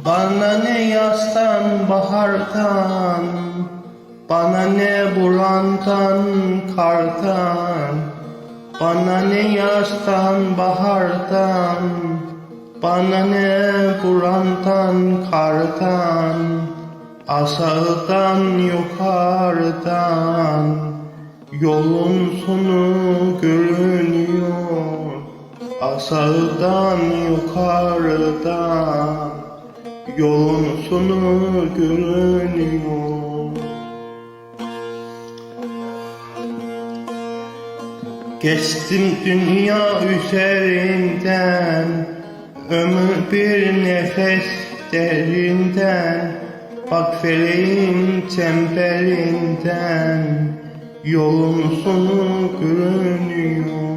Bana ne yazdan bahardan, bana ne burandan kardan, bana ne yazdan bahardan, bana ne burandan kardan, aşağıdan yukarıdan, yolun sonu görünüyor. Aşağıdan yukarıdan, yolun sonu görünüyor. Geçtim dünya üzerinden, ömür bir nefes derinden, bak feleğin çemberinden, yolun sonu görünüyor.